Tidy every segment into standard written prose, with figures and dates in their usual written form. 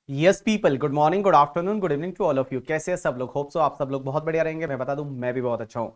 Yes people, good morning, good afternoon, good evening to all of you. कैसे हैं सब लोग? होप सो आप सब लोग बहुत बढ़िया रहेंगे। मैं बता दूं, मैं भी बहुत अच्छा हूं।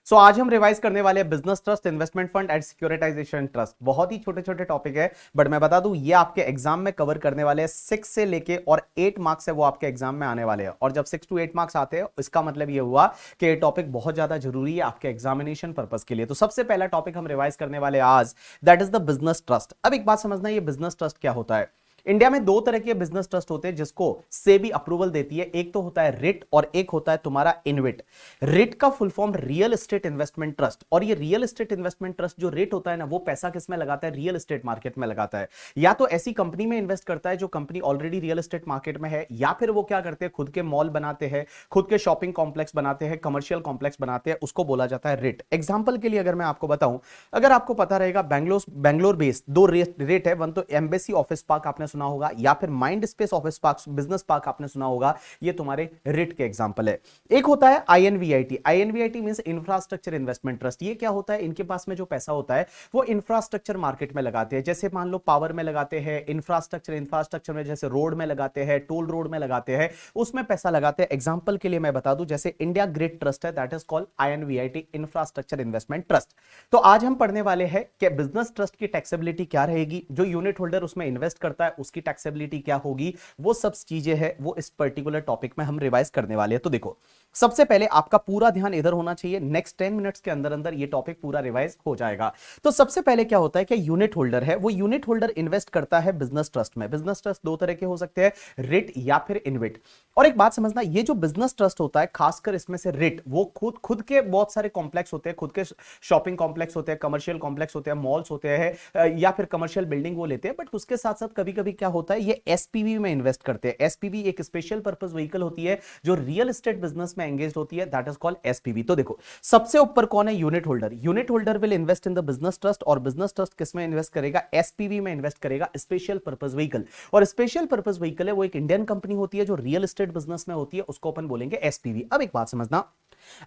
आज हम रिवाइज करने वाले हैं business trust, investment fund and securitisation trust. बहुत ही छोटे छोटे टॉपिक है, बट मैं बता दूं ये आपके एग्जाम में कवर करने वाले हैं। 6 से लेके और 8 मार्क्स है वो आपके एग्जाम में आने वाले हैं। और जब 6 to 8 मार्क्स आते हैं, इसका मतलब ये हुआ कि ये टॉपिक बहुत ज्यादा जरूरी है आपके एग्जामिनेशन पर्पज के लिए। तो सबसे पहला टॉपिक हम रिवाइज करने वाले हैं आज, that is the business trust. अब एक बात समझना, ये बिजनेस ट्रस्ट क्या होता है। इंडिया में दो तरह के बिजनेस ट्रस्ट होते हैं जिसको सेबी अप्रूवल देती है। एक तो होता है रिट और एक होता है तुम्हारा इनविट। रिट का full form real estate investment trust. और ये रियल एस्टेट इन्वेस्टमेंट ट्रस्ट जो रिट होता है ना, वो पैसा किस में लगाता है? रियल एस्टेट मार्केट में लगाता है। या तो ऐसी कंपनी में इन्वेस्ट करता है जो company already real estate market में है, या फिर वो क्या करते हैं, खुद के मॉल बनाते हैं, खुद के शॉपिंग कॉम्प्लेक्स बनाते हैं, कमर्शियल कॉम्प्लेक्स बनाते हैं, उसको बोला जाता है रिट। एग्जाम्पल के लिए अगर मैं आपको बताऊं, अगर आपको पता रहेगा, बैंगलोर बेस्ड दो रेट है। वन तो एम्बेसी ऑफिस पार्क आपने सुना होगा, या फिर mind space office park, business park आपने सुना होगा। ये तुम्हारे रिट के एग्जांपल है। एक होता है आईएनवीआईटी। आईएनवीआईटी मींस इंफ्रास्ट्रक्चर इन्वेस्टमेंट ट्रस्ट। ये क्या होता है? इनके पास में जो पैसा होता है वो इंफ्रास्ट्रक्चर मार्केट में लगाते हैं। जैसे मान लो पावर में लगाते हैं, इंफ्रास्ट्रक्चर में जैसे रोड में लगाते हैं, टोल रोड में लगाते हैं, उसमें पैसा लगाते हैं। एग्जांपल के लिए मैं बता दूं, जैसे इंडिया ग्रिड ट्रस्ट है, that is called INVIT, infrastructure investment trust. तो आज हम पढ़ने वाले हैं कि बिजनेस ट्रस्ट की टैक्सेबिलिटी क्या रहेगी, जो यूनिट होल्डर उसमें इन्वेस्ट करता है उसकी टैक्सेबिलिटी क्या होगी, वो सब चीजें हैं वो इस पर्टिकुलर टॉपिक में हम रिवाइज करने वाले हैं। तो देखो, सबसे पहले आपका पूरा ध्यान इधर होना चाहिए। नेक्स्ट 10 मिनट्स के अंदर अंदर ये टॉपिक पूरा रिवाइज हो जाएगा। तो सबसे पहले क्या होता है कि यूनिट होल्डर है, वो यूनिट होल्डर इन्वेस्ट करता है बिजनेस ट्रस्ट में। बिजनेस ट्रस्ट दो तरह के हो सकते हैं, रिट या फिर इनविट। और एक बात समझना, ये जो बिजनेस ट्रस्ट होता है, खासकर इसमें से रिट, वो खुद खुद के बहुत सारे कॉम्प्लेक्स होते हैं, खुद के शॉपिंग कॉम्प्लेक्स होते हैं, कमर्शियल कॉम्प्लेक्स होते हैं, मॉल्स होते हैं, या फिर कमर्शियल बिल्डिंग वो लेते हैं। बट उसके साथ साथ कभी कभी क्या होता है, ये एसपीवी में इन्वेस्ट करते हैं। एसपीवी एक स्पेशल पर्पस व्हीकल होती है जो रियल एस्टेट बिजनेस में एंगेज होती है, दैट इज कॉल्ड एसपीवी। तो देखो, सबसे ऊपर कौन है? Unit holder. Unit holder will invest in the business trust, और बिजनेस ट्रस्ट किस में इन्वेस्ट करेगा? एसपीवी में इन्वेस्ट करेगा, स्पेशल पर्पस व्हीकल। और स्पेशल पर्पस व्हीकल है वो एक इंडियन कंपनी होती है जो रियल एस्टेट बिजनेस में होती है, उसको अपन बोलेंगे एसपीवी। अब एक बात समझना,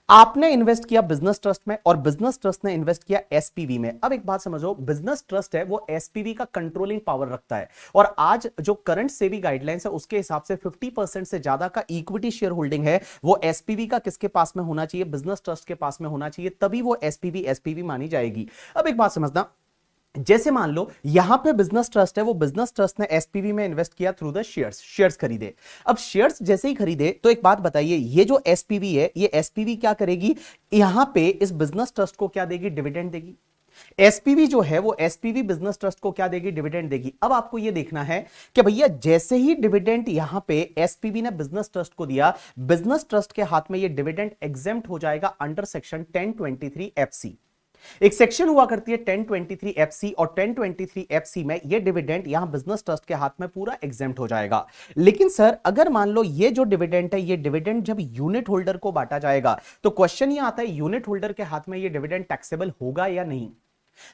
आपने इन्वेस्ट किया बिजनेस ट्रस्ट में और बिजनेस ट्रस्ट ने इन्वेस्ट किया एसपीवी में। अब एक बात समझो, बिजनेस ट्रस्ट है वो एसपीवी का कंट्रोलिंग पावर रखता है। और आज जो करंट सेबी गाइडलाइंस है उसके हिसाब से 50% से ज्यादा का इक्विटी शेयर होल्डिंग है वो एसपीवी का किसके पास में होना चाहिए? बिजनेस ट्रस्ट के पास में होना चाहिए, तभी वो एसपीवी एसपीवी मानी जाएगी। अब एक बात समझना, जैसे मान लो यहां पे बिजनेस ट्रस्ट है, वो बिजनेस ट्रस्ट ने एसपीवी में इन्वेस्ट किया थ्रू द शेयर्स खरीदे। अब शेयर्स जैसे ही खरीदे, तो एक बात बताइए, ये जो एसपीवी है, ये एसपीवी क्या करेगी? यहां पे इस बिजनेस ट्रस्ट को क्या देगी? डिविडेंड देगी। एसपीवी जो है वो एसपीवी बिजनेस ट्रस्ट को क्या देगी? डिविडेंड देगी। अब आपको ये देखना है कि भैया जैसे ही डिविडेंड यहां पे एसपीवी ने बिजनेस ट्रस्ट को दिया, बिजनेस ट्रस्ट के हाथ में ये डिविडेंड एग्जेम्प्ट हो जाएगा अंडर सेक्शन 1023 एफसी। एक सेक्शन हुआ करती है 1023 एफसी, और 1023 एफसी में ये डिविडेंड यहां बिजनेस ट्रस्ट के हाथ में पूरा एग्जेम्प्ट हो जाएगा। लेकिन सर, अगर मान लो ये जो डिविडेंड है, ये डिविडेंड जब यूनिट होल्डर को बांटा जाएगा, तो क्वेश्चन ये आता है, यूनिट होल्डर के हाथ में ये डिविडेंड टैक्सेबल होगा या नहीं?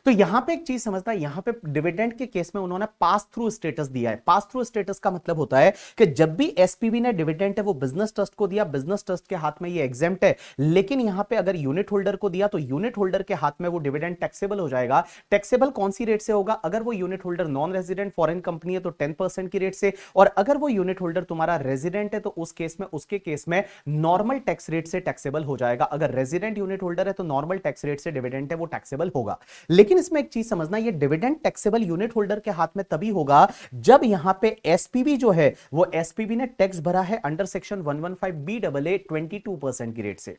तो यहां पे एक चीज समझना, यहां पे डिविडेंड के केस में उन्होंने पास थ्रू स्टेटस दिया है। पास थ्रू स्टेटस का मतलब होता है कि जब भी एसपीवी ने डिविडेंड है वो बिजनेस ट्रस्ट को दिया, बिजनेस ट्रस्ट के हाथ में ये एग्जेम्प्ट है। लेकिन यहां पे अगर यूनिट होल्डर को दिया, तो यूनिट होल्डर के हाथ में वो डिविडेंड टैक्सेबल हो जाएगा। टैक्सेबल कौन सी रेट से होगा? अगर वो unit holder non resident foreign company है तो 10% की रेट से, और अगर वो यूनिट होल्डर तुम्हारा रेजिडेंट है तो उसके केस में नॉर्मल टैक्स रेट से टैक्सेबल हो जाएगा। अगर रेजिडेंट यूनिट होल्डर है तो नॉर्मल टैक्स रेट से डिविडेंड है वो टैक्सेबल होगा। लेकिन इसमें एक चीज समझना, ये डिविडेंड टैक्सेबल यूनिट होल्डर के हाथ में तभी होगा जब यहां पे एसपीवी जो है वो एसपीवी ने टैक्स भरा है under section 115 B double A 22% की रेट से।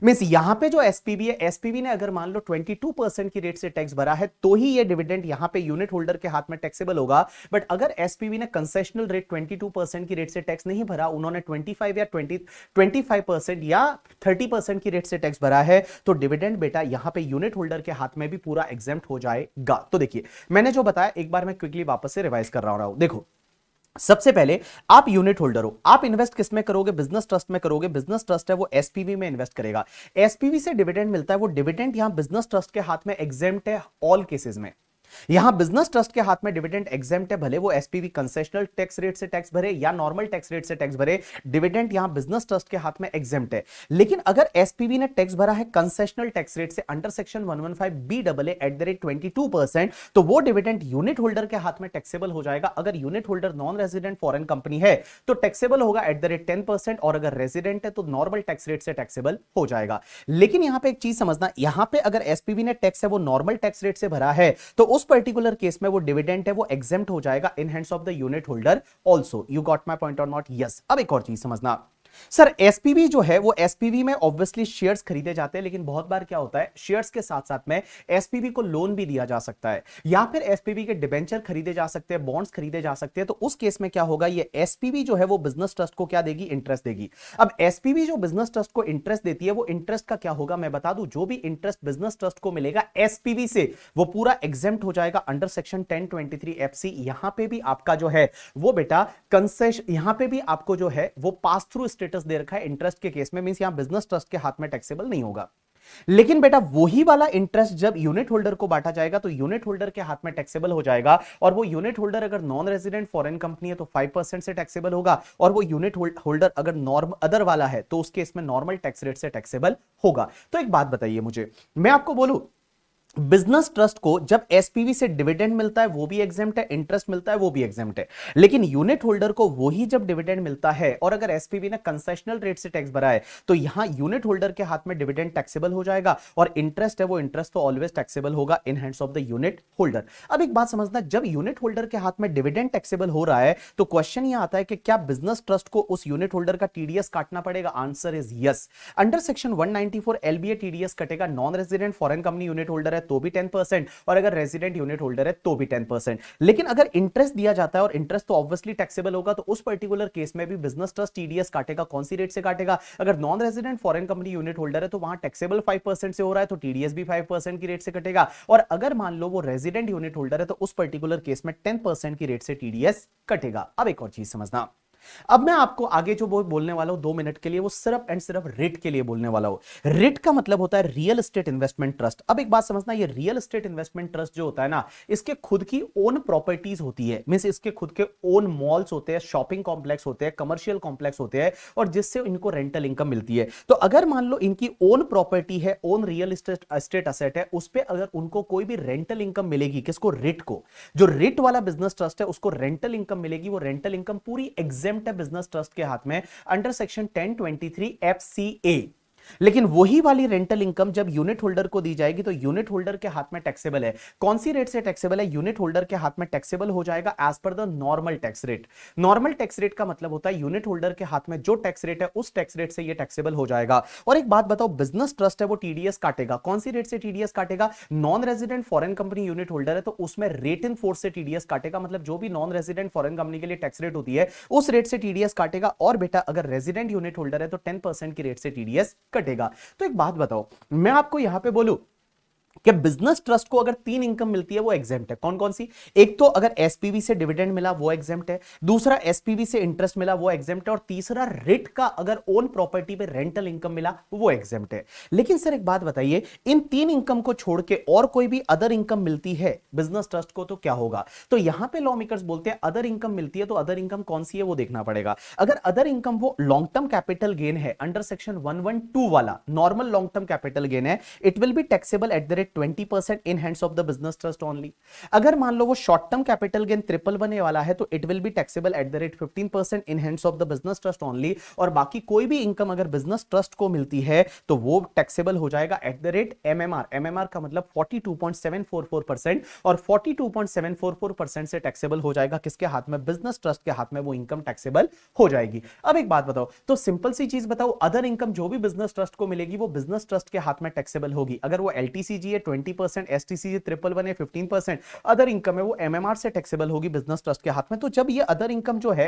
मींस यहां पे जो एसपीवी है, एसपीवी ने अगर मान लो 22% की रेट से टैक्स भरा है, तो ही ये डिविडेंड यहां पे यूनिट होल्डर के हाथ में टैक्सेबल होगा। बट अगर एसपीवी ने कंसेशनल रेट 22% की रेट से टैक्स नहीं भरा, उन्होंने 25 या 25% या 30% की रेट से टैक्स भरा है, तो डिविडेंड बेटा यहां पे यूनिट होल्डर के हाथ में भी पूरा एग्जेम्प्ट हो जाएगा। तो देखिए, मैंने जो बताया एक बार मैं क्विकली वापस से रिवाइज कर रहा हूं। देखो, सबसे पहले आप यूनिट होल्डर हो, आप इन्वेस्ट किस में करोगे? बिजनेस ट्रस्ट में करोगे। बिजनेस ट्रस्ट है वो एसपीवी में इन्वेस्ट करेगा। एसपीवी से डिविडेंड मिलता है, वो डिविडेंड यहां बिजनेस ट्रस्ट के हाथ में एग्जेम्प्ट है ऑल केसेस में। यहां बिजनेस ट्रस्ट के हाथ में डिविडेंड एग्जेम्प्ट है, भले वो एसपीवी कंसेशनल टैक्स रेट से टैक्स भरे या नॉर्मल टैक्स रेट से टैक्स भरे, डिविडेंड यहां बिजनेस ट्रस्ट के हाथ में एग्जेम्प्ट है। लेकिन अगर एसपीवी ने टैक्स भरा है कंसेशनल टैक्स रेट से under section 115BAA eight the rate 22%, तो वो डिविडेंड यूनिट होल्डर के हाथ में टैक्सेबल हो जाएगा। अगर unit holder non resident foreign company है तो टैक्सेबल होगा एट द रेट 10%, और अगर रेजिडेंट है तो नॉर्मल टैक्स रेट से टैक्सेबल हो जाएगा। लेकिन यहां पे एक चीज समझना, यहां पे अगर एसपीवी ने टैक्स है वो नॉर्मल टैक्स रेट से भरा है तो उस पर्टिकुलर केस में वो डिविडेंड है वो एग्जेम्प्ट हो जाएगा इन hands of the unit holder also. You got my point और नॉट? यस। अब एक और चीज समझना सर, एसपीवी जो है वो एसपीवी में ऑब्वियसली शेयर्स खरीदे जाते हैं, लेकिन बहुत बार क्या होता है शेयर्स के साथ साथ में एसपीवी को लोन भी दिया जा सकता है, या फिर एसपीवी के डिबेंचर खरीदे जा सकते हैं, बॉन्ड्स खरीदे जा सकते हैं। तो उस केस में क्या होगा, ये एसपीवी जो है वो बिजनेस ट्रस्ट को क्या देगी, इंटरेस्ट देगी। अब एसपीवी जो बिजनेस ट्रस्ट को इंटरेस्ट देती है वो इंटरेस्ट का क्या होगा मैं बता दूं, जो भी इंटरेस्ट बिजनेस ट्रस्ट को मिलेगा एसपीवी से वो पूरा एग्जेम्प्ट हो जाएगा अंडर सेक्शन 1023 FC। यहां पे भी आपका जो है वो बेटा कंसेशन, यहां पे भी आपको जो है वो पास थ्रू स्टेटस दे रखा है इंटरेस्ट के केस में, मींस यहां बिजनेस ट्रस्ट के हाथ में टैक्सेबल नहीं होगा। लेकिन बेटा वही वाला इंटरेस्ट जब यूनिट होल्डर को बांटा जाएगा तो यूनिट होल्डर के हाथ में टैक्सेबल हो जाएगा, और वो यूनिट होल्डर अगर नॉन रेजिडेंट फॉरेन कंपनी है तो 5% से टैक्सेबल होगा, और वो यूनिट होल्डर अगर नॉर्म अदर वाला है तो उस केस में नॉर्मल टैक्स रेट से टैक्सेबल होगा। तो एक बात बताइए मुझे, मैं आपको बोलूं बिजनेस ट्रस्ट को जब एसपीवी से डिविडेंड मिलता है वो भी एग्जेम्प्ट है, इंटरेस्ट मिलता है वो भी एग्जेम्प्ट है, लेकिन यूनिट होल्डर को वही जब डिविडेंड मिलता है और अगर एसपीवी ने कंसेशनल रेट से टैक्स भरा है तो यहां यूनिट होल्डर के हाथ में डिविडेंड टैक्सेबल हो जाएगा, और इंटरेस्ट है वो इंटरेस्ट तो ऑलवेज टैक्सेबल होगा इन hands of the unit holder. अब एक बात समझना, जब यूनिट होल्डर के हाथ में डिविडेंड टैक्सेबल हो रहा है तो क्वेश्चन यह आता है कि क्या बिजनेस ट्रस्ट को उस यूनिट होल्डर का टीडीएस काटना पड़ेगा? Answer is yes. Under section 194 LBA TDS कटेगा। Non resident foreign company unit holder है तो भी 10%, और अगर रेजिडेंट यूनिट होल्डर है तो भी 10%। लेकिन अगर इंटरेस्ट दिया जाता है और इंटरेस्ट तो ऑब्वियसली टैक्सेबल होगा, तो उस पर्टिकुलर केस में भी बिजनेस ट्रस्ट टीडीएस काटेगा। कौन सी रेट से काटेगा? अगर non resident foreign company unit holder है तो वहां टैक्सेबल 5% से हो रहा है तो टीडीएस भी 5% की रेट से कटेगा, और अगर मान लो वो रेजिडेंट यूनिट होल्डर है तो उस पर्टिकुलर केस में 10% की रेट से टीडीएस कटेगा। अब एक और चीज समझना, अब मैं आपको आगे जो बोलने वाला हूं 2 मिनट के लिए वो सिर्फ एंड सिर्फ रिट के लिए बोलने वाला हूं। रिट का मतलब होता है रियल एस्टेट इन्वेस्टमेंट ट्रस्ट। अब एक बात समझना, ये रियल एस्टेट इन्वेस्टमेंट ट्रस्ट जो होता है ना, इसके खुद की ओन प्रॉपर्टीज होती है, मींस इसके खुद के ओन मॉल्स होते हैं, शॉपिंग कॉम्प्लेक्स होते हैं, कमर्शियल कॉम्प्लेक्स होते हैं, और जिससे इनको रेंटल इनकम मिलती है। तो अगर मान लो इनकी ओन प्रॉपर्टी है, ओन रियल एस्टेट असेट है, उस पर अगर उनको कोई भी रेंटल इनकम मिलेगी, किसको? रिट को। जो रिट वाला बिजनेस ट्रस्ट है उसको रेंटल इनकम मिलेगी, वो रेंटल इनकम पूरी एग्जेम्प्ट है बिजनेस ट्रस्ट के हाथ में अंडर सेक्शन 1023 FCA। लेकिन वही वाली रेंटल इनकम जब यूनिट होल्डर को दी जाएगी तो यूनिट होल्डर के हाथ में टैक्सेबल है। कौन सी रेट से टैक्सेबल है? यूनिट होल्डर के हाथ में टैक्सेबल हो जाएगा as per the normal tax rate. Normal tax rate का मतलब होता है यूनिट होल्डर के हाथ में जो टैक्स रेट है उस टैक्स रेट से ये टैक्सेबल हो जाएगा। और एक बात बताओ, बिजनेस ट्रस्ट है वो टीडीएस काटेगा। कौन सी रेट से टीडीएस काटेगा? Non resident foreign company unit holder है तो उसमें रेट इन फोर्स से टीडीएस काटेगा, मतलब जो भी नॉन रेजिडेंट फॉरेन कंपनी के लिए टैक्स रेट होती है उस रेट से टीडीएस काटेगा। और बेटा अगर रेजिडेंट यूनिट होल्डर है तो 10% की रेट से टीडीएस कटेगा। तो एक बात बताओ, मैं आपको यहां पे बोलूं कि बिजनेस ट्रस्ट को अगर 3 इनकम मिलती है वो एग्जेम्प्ट है। कौन कौन सी? एक तो अगर एसपीवी से डिविडेंड मिला वो एग्जेम्प्ट है, दूसरा एसपीवी से इंटरेस्ट मिला वो एग्जेम्प्ट है, और तीसरा रिट का अगर ओन प्रॉपर्टी पे रेंटल इनकम मिला वो एग्जेम्प्ट है। लेकिन सर एक बात बताइए, इन 3 इनकम को छोड़ के और कोई भी अदर इनकम मिलती है बिजनेस ट्रस्ट को तो क्या होगा? तो यहां पे लॉ मेकर्स बोलते हैं अदर इनकम मिलती है, तो अदर इनकम कौन सी है वो देखना पड़ेगा। अगर अदर इनकम वो लॉन्ग टर्म कैपिटल गेन है अंडर सेक्शन 112 वाला normal long term capital gain है, it will be taxable at the rate 20% in hands of the business trust only. अगर मान लो वो short term capital gain triple बने वाला है तो it will be taxable at the rate 15% in hands of the business trust only, और बाकी कोई भी इनकम अगर बिजनेस ट्रस्ट को मिलती है तो वो टैक्सेबल हो जाएगा eight the rate MMR. MMR का मतलब 42.744%, और 42.744% से टैक्सेबल हो जाएगा किसके हाथ में? बिजनेस ट्रस्ट के हाथ में वो इनकम टैक्सेबल हो जाएगी। अब एक बात बताओ, तो सिंपल सी चीज बताओ, अदर इनकम जो भी बिजनेस ट्रस्ट को मिलेगी वो बिजनेस ट्रस्ट के हाथ में टैक्सेबल होगी। अगर वो एलटीसीजी है 20%, एसटीसीजी ट्रिपल वन है 15%, अदर इनकम है वो एमएमआर से टैक्सेबल होगी बिजनेस ट्रस्ट के हाथ में। तो जब ये अदर इनकम जो है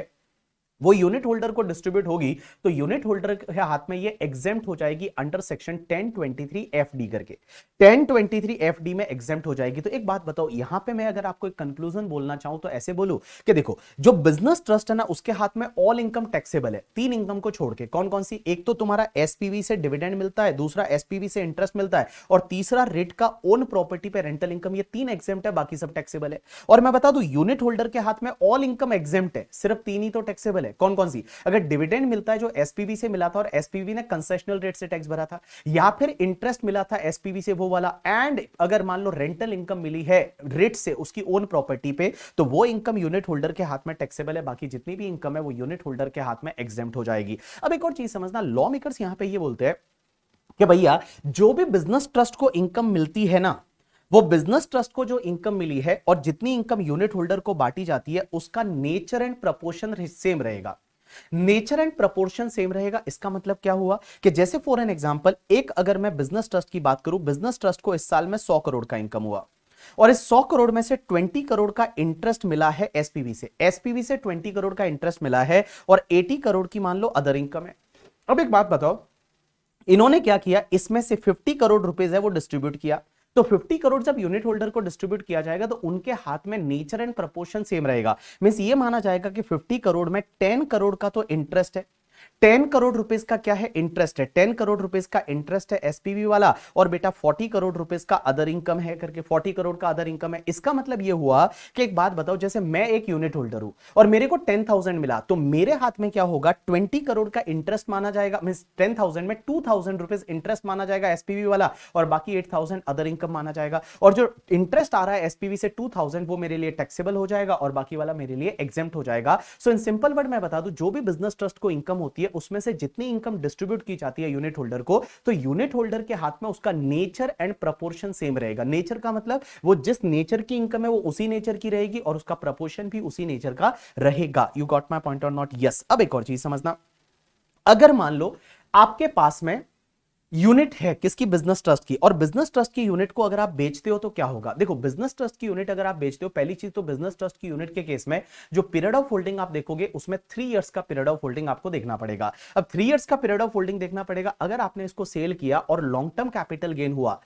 वो यूनिट होल्डर को डिस्ट्रीब्यूट होगी तो यूनिट होल्डर के हाथ में ये एग्जेम्प्ट हो जाएगी अंडर सेक्शन 1023 एफडी करके, 1023 एफडी में एग्जेम्प्ट हो जाएगी। तो एक बात बताओ, यहां पे मैं अगर आपको एक कंक्लूजन बोलना चाहूं तो ऐसे बोलूं कि देखो जो बिजनेस ट्रस्ट है ना उसके हाथ में ऑल इनकम टैक्सेबल है, तीन इनकम को छोड़ के। कौन कौन सी? एक तो तुम्हारा एसपीवी से डिविडेंड मिलता है, दूसरा एसपीवी से इंटरेस्ट मिलता है, और तीसरा रेट का ओन प्रॉपर्टी पे रेंटल इनकम। ये तीन एग्जेम्प्ट है, बाकी सब टैक्सेबल है। और मैं बता दूं यूनिट होल्डर के हाथ में ऑल इनकम एग्जेम्प्ट है, सिर्फ तीन ही तो टैक्सेबल है। कौन कौन सी? अगर डिविडेंड मिलता है जो एसपीवी से मिला था और एसपीवी ने कंसेशनल रेट से टैक्स भरा था, या फिर इंटरेस्ट मिला था एसपीवी से वो वाला, एंड अगर मान लो रेंटल इनकम मिली है रेट से उसकी ओन प्रॉपर्टी पे, तो वो इनकम यूनिट होल्डर के हाथ में टैक्सेबल है। बाकी जितनी भी इनकम है वो यूनिट होल्डर के हाथ में एग्जेम्प्ट हो जाएगी। अब एक और चीज समझना, लॉ मेकर्स यहां पे ये बोलते हैं कि भैया जो भी बिजनेस ट्रस्ट को इनकम मिलती है ना, वो बिजनेस ट्रस्ट को जो इनकम मिली है और जितनी इनकम यूनिट होल्डर को बांटी जाती है उसका नेचर एंड प्रपोर्शन सेम रहेगा। नेचर एंड प्रपोर्शन सेम रहेगा। इसका मतलब क्या हुआ कि जैसे फॉर एन एग्जांपल, एक अगर मैं बिजनेस ट्रस्ट की बात करूं, बिजनेस ट्रस्ट को इस साल में 100 करोड़ का इनकम हुआ और इस 100 करोड़ में से 20 करोड़ का इंटरेस्ट मिला है एसपीवी से, एसपीवी से 20 करोड़ का इंटरेस्ट मिला है और 80 करोड़ की मान लो अदर इनकम है। अब एक बात बताओ, इन्होंने क्या किया, इसमें से 50 करोड़ रुपीस है वो डिस्ट्रीब्यूट किया। तो 50 करोड़ जब यूनिट होल्डर को डिस्ट्रीब्यूट किया जाएगा तो उनके हाथ में नेचर एंड प्रपोर्शन सेम रहेगा। मींस ये माना जाएगा कि 50 करोड़ में 10 करोड़ का तो इंटरेस्ट है, 10 करोड़ रुपीस का क्या है? इंटरेस्ट है। 10 करोड़ रुपीस का इंटरेस्ट है एसपीवी वाला, और बेटा 40 करोड़ रुपीस का अदर इनकम है करके, 40 करोड़ का अदर इनकम है। इसका मतलब यह हुआ कि एक बात बताओ, जैसे मैं एक यूनिट होल्डर हूं और मेरे को 10,000 मिला, तो मेरे हाथ में क्या होगा? 20 करोड़ का इंटरेस्ट माना जाएगा। मींस 10,000 में 2,000 रुपीस इंटरेस्ट माना जाएगा एसपीवी वाला और बाकी 8,000 अदर इनकम माना जाएगा। और जो इंटरेस्ट आ रहा है एसपीवी से 2,000 वो मेरे लिए टैक्सेबल हो जाएगा और बाकी वाला मेरे लिए एग्जेम्प्ट हो जाएगा। सो इन सिंपल वर्ड मैं बता दूं, जो भी बिजनेस ट्रस्ट को इनकम होती है उसमें से जितनी इनकम डिस्ट्रीब्यूट की जाती है यूनिट होल्डर को, तो यूनिट होल्डर के हाथ में उसका नेचर एंड प्रपोर्शन सेम रहेगा। नेचर का मतलब वो जिस नेचर की इनकम है वो उसी नेचर की रहेगी और उसका प्रपोर्शन भी उसी नेचर का रहेगा। यू गॉट माय पॉइंट और नॉट? यस। अब एक और चीज समझना, अगर मान लो आपके पास में यूनिट है किसकी? बिजनेस ट्रस्ट की, और बिजनेस ट्रस्ट की यूनिट को अगर आप बेचते हो तो क्या होगा? देखो बिजनेस ट्रस्ट की यूनिट अगर आप बेचते हो, पहली चीज तो बिजनेस ट्रस्ट की यूनिट के केस में जो पीरियड ऑफ होल्डिंग आप देखोगे उसमें 3 इयर्स का पीरियड ऑफ होल्डिंग आपको देखना पड़ेगा। अब 3 इयर्स का पीरियड ऑफ होल्डिंग देखना पड़ेगा। अगर आपने इसको सेल किया और लॉन्ग टर्म कैपिटल गेन हुआ,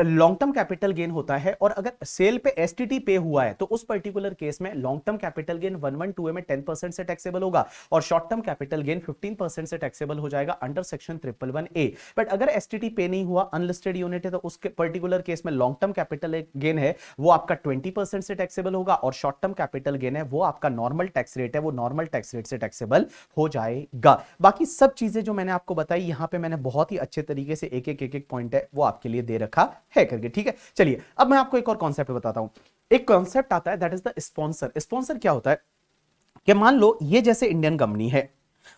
लॉन्ग टर्म कैपिटल गेन होता है, और अगर सेल पे एसटीटी पे हुआ है तो उस पर्टिकुलर केस में लॉन्ग टर्म कैपिटल गेन 112 में 10% से टैक्सेबल होगा और शॉर्ट टर्म कैपिटल गेन 15% से टैक्सेबल हो जाएगा अंडर सेक्शन 111A। बट अगर एसटीटी पे नहीं हुआ, अनलिस्टेड यूनिट है, तो उस पर्टिकुलर केस में लॉन्ग टर्म कैपिटल गेन है वो आपका 20% से टैक्सेबल होगा और शॉर्ट टर्म कैपिटल गेन है वो आपका नॉर्मल टैक्स रेट है, वो नॉर्मल टैक्स रेट से टैक्सेबल हो जाएगा। बाकी सब चीजें जो मैंने आपको बताई यहां पे मैंने बहुत ही अच्छे तरीके से एक एक पॉइंट है वो आपके लिए दे रखा है करके, ठीक है। चलिए अब मैं आपको एक और कॉन्सेप्ट बताता हूं। एक कॉन्सेप्ट आता है that is the sponsor. Sponsor क्या होता है कि मान लो ये जैसे इंडियन कंपनी है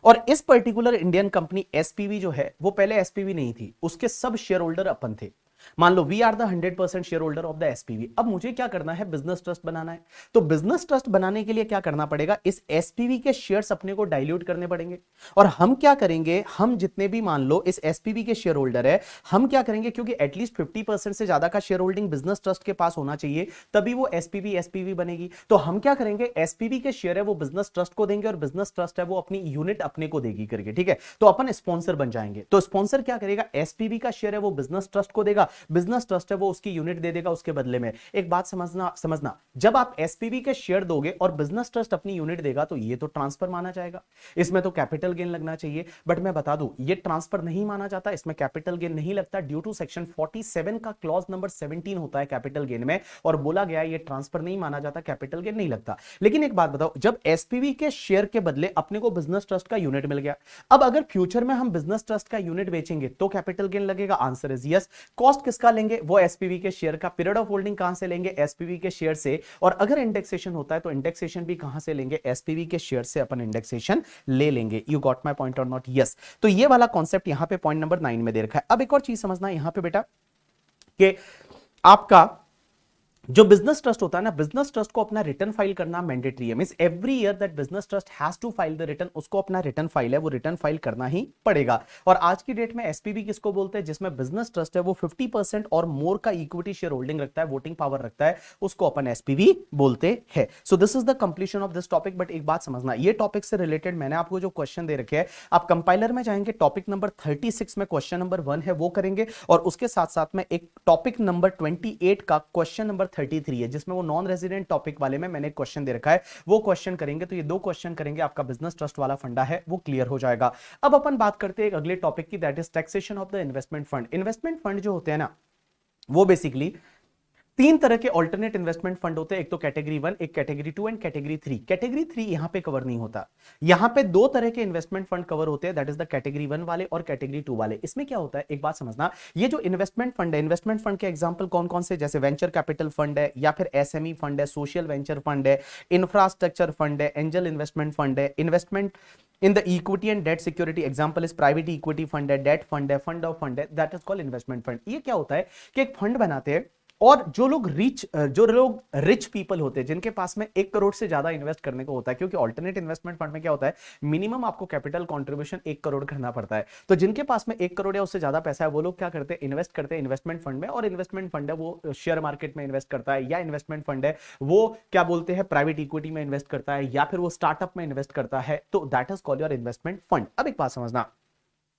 और इस पर्टिकुलर इंडियन कंपनी एसपीवी जो है वो पहले एसपीवी नहीं थी, उसके सब शेयर होल्डर अपन थे। मान लो we are the 100% share holder of the SPV. अब मुझे क्या करना है? बिजनेस ट्रस्ट बनाना है। तो बिजनेस ट्रस्ट बनाने के लिए क्या करना पड़ेगा? इस एसपीवी के शेयर्स अपने को डाइल्यूट करने पड़ेंगे। और हम क्या करेंगे? हम जितने भी मान लो इस एसपीवी के शेयर होल्डर है, हम क्या करेंगे, क्योंकि एटलीस्ट 50% से ज्यादा का शेयर होल्डिंग बिजनेस ट्रस्ट के पास होना चाहिए तभी वो एसपीवी बनेगी। तो हम क्या करेंगे? एसपीवी के शेयर है वो बिजनेस ट्रस्ट को देंगे और बिजनेस ट्रस्ट है वो अपनी यूनिट अपने को देगी करके, ठीक है। तो अपन स्पॉन्सर बन जाएंगे। तो स्पॉन्सर क्या करेगा? एसपीवी का शेयर है वो बिजनेस ट्रस्ट को देगा, बिजनेस ट्रस्ट है वो उसकी यूनिट दे देगा उसके बदले में। एक बात समझना, जब आप एसपीवी के शेयर दोगे और बिजनेस ट्रस्ट अपनी यूनिट देगा तो ये तो ट्रांसफर माना जाएगा, इसमें तो कैपिटल गेन लगना चाहिए। बट मैं बता दूं ये ट्रांसफर नहीं माना जाता, इसमें कैपिटल गेन नहीं लगता ड्यू टू सेक्शन 47 का क्लॉज नंबर 17 होता है कैपिटल गेन में, और बोला गया ये ट्रांसफर नहीं माना जाता, कैपिटल गेन नहीं लगता। लेकिन एक बात बताओ, जब एसपीवी के शेयर के बदले अपने को बिजनेस ट्रस्ट का यूनिट मिल गया, अब अगर फ्यूचर में हम बिजनेस ट्रस्ट का यूनिट बेचेंगे तो कैपिटल गेन लगेगा? Answer is yes. कॉस्ट किसका लेंगे? वो एसपीवी के शेयर का। पीरियड ऑफ होल्डिंग कहां से लेंगे? एसपीवी के शेयर से। और अगर इंडेक्सेशन होता है तो इंडेक्सेशन भी कहां से लेंगे? एसपीवी के शेयर से अपन इंडेक्सेशन ले लेंगे। यू गॉट माय पॉइंट और नॉट? यस। तो ये वाला कॉन्सेप्ट यहां पे पॉइंट नंबर 9 में दे रखा है। अब एक और चीज समझना यहां पे बेटा कि आपका जो बिजनेस ट्रस्ट होता है ना, बिजनेस ट्रस्ट को अपना रिटर्न फाइल करना मैंडेटरी है। Means every year that business trust has to file the return, उसको अपना रिटर्न फाइल है वो रिटर्न फाइल करना ही पड़ेगा। और आज की डेट में एसपीवी किसको बोलते हैं? जिसमें बिजनेस ट्रस्ट है वो 50% और मोर का इक्विटी शेयर होल्डिंग रखता है, वोटिंग पावर रखता है, उसको अपन एसपीवी बोलते हैं। So this is the completion of this topic. But एक बात समझना, ये टॉपिक से रिलेटेड मैंने आपको जो क्वेश्चन दे रखे हैं, आप कंपाइलर में जाएंगे, टॉपिक नंबर 36 में क्वेश्चन नंबर 1 है वो करेंगे, और उसके साथ साथ में एक टॉपिक नंबर 28 का क्वेश्चन नंबर 33 है, जिसमें वो नॉन रेजिडेंट टॉपिक वाले में मैंने क्वेश्चन दे रखा है, वो क्वेश्चन करेंगे। तो ये दो क्वेश्चन करेंगे, आपका बिजनेस ट्रस्ट वाला फंडा है वो क्लियर हो जाएगा। अब अपन बात करते हैं एक अगले टॉपिक की, that is taxation of the investment fund. Investment fund जो होते हैं ना, वो बेसिकली तीन तरह के ऑल्टरनेट इन्वेस्टमेंट फंड होते हैं, एक तो कैटेगरी 1, एक कैटेगरी 2 एंड कैटेगरी 3। कैटेगरी 3 यहां पे कवर नहीं होता। यहां पे दो तरह के इन्वेस्टमेंट फंड कवर होते हैं, दैट इज द कैटेगरी 1 वाले और कैटेगरी 2 वाले। इसमें क्या होता है, एक बात समझना, ये जो इन्वेस्टमेंट फंड है, इन्वेस्टमेंट फंड के एग्जांपल कौन कौन से, जैसे वेंचर कैपिटल फंड है, या फिर एसएमई फंड है, सोशल वेंचर फंड है, इंफ्रास्ट्रक्चर फंड है, एंजल इन्वेस्टमेंट फंड है, investment in the equity and debt security, example is private equity fund है, डेट फंड है, फंड ऑफ फंड है, that is called investment fund. ये क्या होता है कि एक फंड बनाते हैं, और जो लोग रिच पीपल होते हैं, जिनके पास में 1 करोड़ से ज्यादा इन्वेस्ट करने को होता है, क्योंकि ऑल्टरनेट इन्वेस्टमेंट फंड में क्या होता है, मिनिमम आपको कैपिटल कंट्रीब्यूशन 1 करोड़ करना पड़ता है। तो जिनके पास में 1 करोड़ या उससे ज्यादा पैसा है, वो लोग क्या करते हैं, इन्वेस्ट करते हैं इन्वेस्टमेंट फंड में। और इन्वेस्टमेंट फंड है वो शेयर मार्केट में इन्वेस्ट करता है, या इन्वेस्टमेंट फंड है वो क्या बोलते हैं, प्राइवेट इक्विटी में इन्वेस्ट करता है, या फिर वो स्टार्टअप में इन्वेस्ट करता है। तो that is called your investment fund. अब एक बात समझना,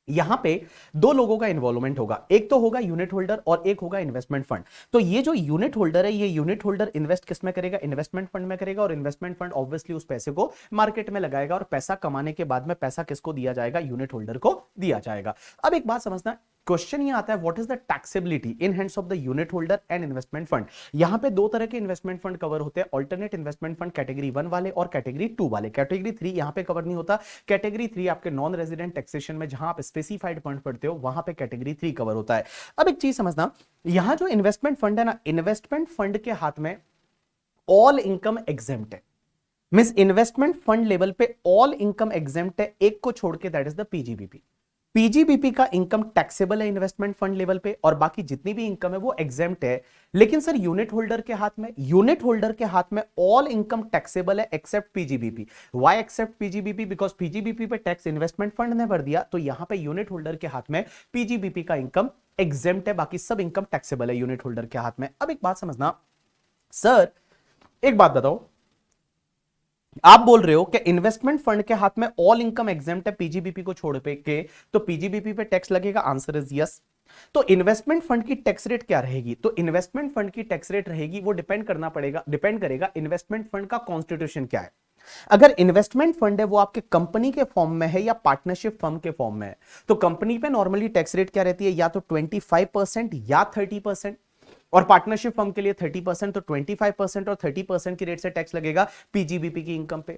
यहां पे दो लोगों का इन्वॉल्वमेंट होगा, एक तो होगा यूनिट होल्डर और एक होगा इन्वेस्टमेंट फंड। तो ये जो यूनिट होल्डर है, ये यूनिट होल्डर इन्वेस्ट किसमें करेगा, इन्वेस्टमेंट फंड में करेगा, और इन्वेस्टमेंट फंड ऑब्वियसली उस पैसे को मार्केट में लगाएगा, और पैसा कमाने के बाद में पैसा किसको दिया जाएगा, यूनिट होल्डर को दिया जाएगा। अब एक बात समझना, क्वेश्चन ये आता है, what is the taxability in hands of the unit holder and investment fund. यहां पे दो तरह के इन्वेस्टमेंट फंड कवर होते हैं, अल्टरनेट इन्वेस्टमेंट फंड कैटेगरी 1 वाले और कैटेगरी 2 वाले। कैटेगरी 3 यहां पे कवर नहीं होता। कैटेगरी 3 आपके नॉन रेजिडेंट टैक्सेशन में जहां आप स्पेसिफाइड फंड पढ़ते हो, वहां पे कैटेगरी 3 कवर होता है। अब एक चीज समझना, यहां जो इन्वेस्टमेंट फंड है ना, इन्वेस्टमेंट फंड के हाथ में ऑल इनकम एग्जेम्प्ट है। मींस इन्वेस्टमेंट फंड लेवल पे ऑल इनकम एग्जेम्प्ट है, एक को छोड़ के, that is the PGBP. PGBP का इनकम टैक्सेबल है इन्वेस्टमेंट फंड लेवल पे, और बाकी जितनी भी इनकम है वो एग्जेम्प्ट है। लेकिन सर यूनिट होल्डर के हाथ में, यूनिट होल्डर के हाथ में ऑल इनकम टैक्सेबल है except PGBP. Why except PGBP? Because PGBP पे टैक्स इन्वेस्टमेंट फंड ने भर दिया, तो यहां पे यूनिट होल्डर के हाथ में पीजीबीपी का इनकम एग्जेम्प्ट है, बाकी सब इनकम टैक्सेबल है यूनिट होल्डर के हाथ में। अब एक बात समझना सर, एक बात बताओ, आप बोल रहे हो कि इन्वेस्टमेंट फंड के हाथ में ऑल इनकम एग्जेम्प्ट है पीजीबीपी को छोड़ के, तो पीजीबीपी पे टैक्स लगेगा, आंसर इज यस। तो इन्वेस्टमेंट फंड की टैक्स रेट क्या रहेगी? तो इन्वेस्टमेंट फंड की टैक्स रेट रहेगी, वो डिपेंड करेगा इन्वेस्टमेंट फंड का कॉन्स्टिट्यूशन क्या है। अगर इन्वेस्टमेंट फंड है वो आपके कंपनी के फॉर्म में है या पार्टनरशिप फर्म के फॉर्म में है, तो कंपनी पे नॉर्मली टैक्स रेट क्या रहती है, या तो 25% या 30%, और पार्टनरशिप फर्म के लिए 30%, तो 25% और 30% की रेट से टैक्स लगेगा पीजीबीपी की इनकम पे।